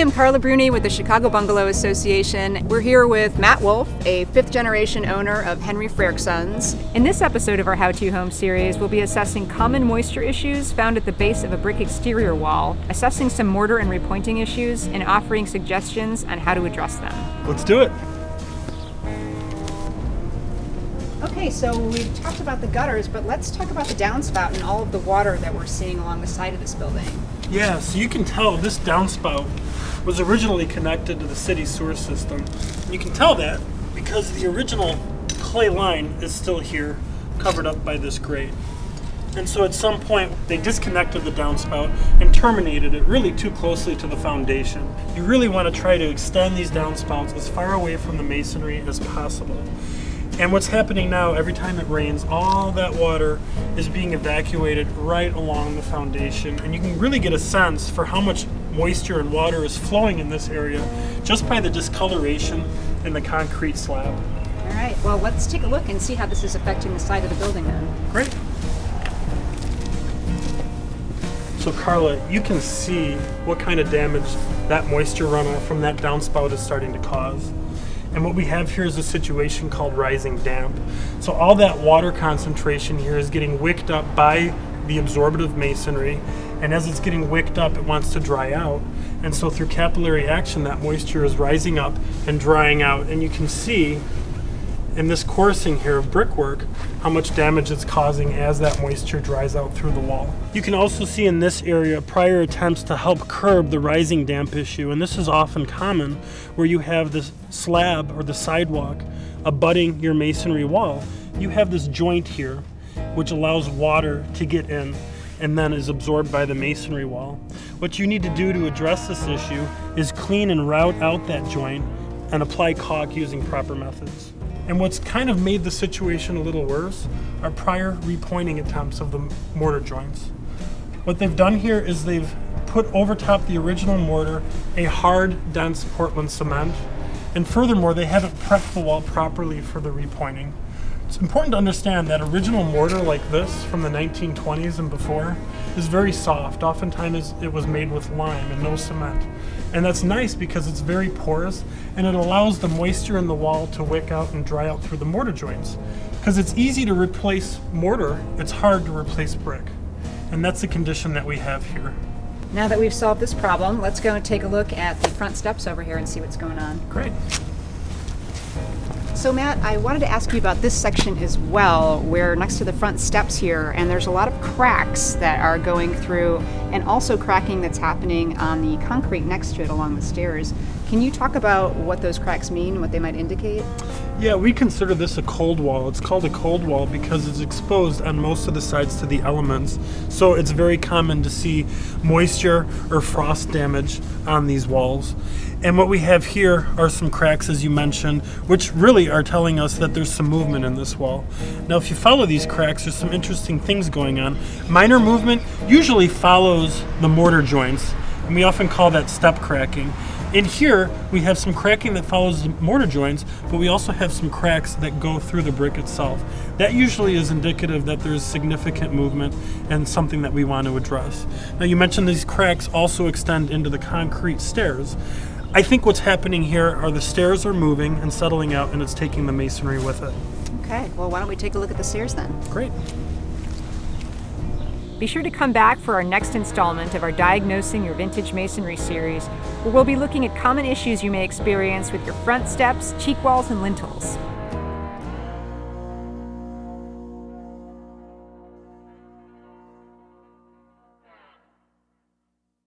am Carla with the Chicago Bungalow Association. We're here with Matt Wolf, a fifth-generation owner of Henry Frerk Sons. In this episode of our How To Home series, we'll be assessing common moisture issues found at the base of a brick exterior wall, assessing some mortar and repointing issues, and offering suggestions on how to address them. Let's do it. Okay, so we've talked about the gutters, but let's talk about the downspout and all of the water that we're seeing along the side of this building. Yeah, so you can tell this downspout was originally connected to the city sewer system. And you can tell that because the original clay line is still here, covered up by this grate. And so at some point, they disconnected the downspout and terminated it really too closely to the foundation. You really want to try to extend these downspouts as far away from the masonry as possible. And what's happening now, every time it rains, all that water is being evacuated right along the foundation. And you can really get a sense for how much moisture and water is flowing in this area just by the discoloration in the concrete slab. All right, well, let's take a look and see how this is affecting the side of the building then. Great. So Carla, you can see what kind of damage that moisture runoff from that downspout is starting to cause. And what we have here is a situation called rising damp. So all that water concentration here is getting wicked up by the absorptive masonry, and as it's getting wicked up, it wants to dry out. And so through capillary action, that moisture is rising up and drying out. And you can see in this coursing here of brickwork how much damage it's causing as that moisture dries out through the wall. You can also see in this area prior attempts to help curb the rising damp issue, and this is often common where you have this slab or the sidewalk abutting your masonry wall. You have this joint here which allows water to get in and then is absorbed by the masonry wall. What you need to do to address this issue is clean and route out that joint and apply caulk using proper methods. And what's kind of made the situation a little worse are prior repointing attempts of the mortar joints. What they've done here is they've put over top the original mortar a hard, dense Portland cement, and furthermore, they haven't prepped the wall properly for the repointing. It's important to understand that original mortar like this from the 1920s and before is very soft. Oftentimes it was made with lime and no cement. And that's nice because it's very porous and it allows the moisture in the wall to wick out and dry out through the mortar joints. Because it's easy to replace mortar, it's hard to replace brick. And that's the condition that we have here. Now that we've solved this problem, let's go and take a look at the front steps over here and see what's going on. Great. So Matt, I wanted to ask you about this section as well, where next to the front steps here, and there's a lot of cracks that are going through, and also cracking that's happening on the concrete next to it along the stairs. Can you talk about what those cracks mean and what they might indicate? Yeah, we consider this a cold wall. It's called a cold wall because it's exposed on most of the sides to the elements. So it's very common to see moisture or frost damage on these walls. And what we have here are some cracks, as you mentioned, which really are telling us that there's some movement in this wall. Now, if you follow these cracks, there's some interesting things going on. Minor movement usually follows the mortar joints, and we often call that step cracking. In here, we have some cracking that follows the mortar joints, but we also have some cracks that go through the brick itself. That usually is indicative that there's significant movement and something that we want to address. Now, you mentioned these cracks also extend into the concrete stairs. I think what's happening here are the stairs are moving and settling out, and it's taking the masonry with it. Okay, well, why don't we take a look at the stairs then? Great. Be sure to come back for our next installment of our Diagnosing Your Vintage Masonry series, where we'll be looking at common issues you may experience with your front steps, cheek walls, and lintels.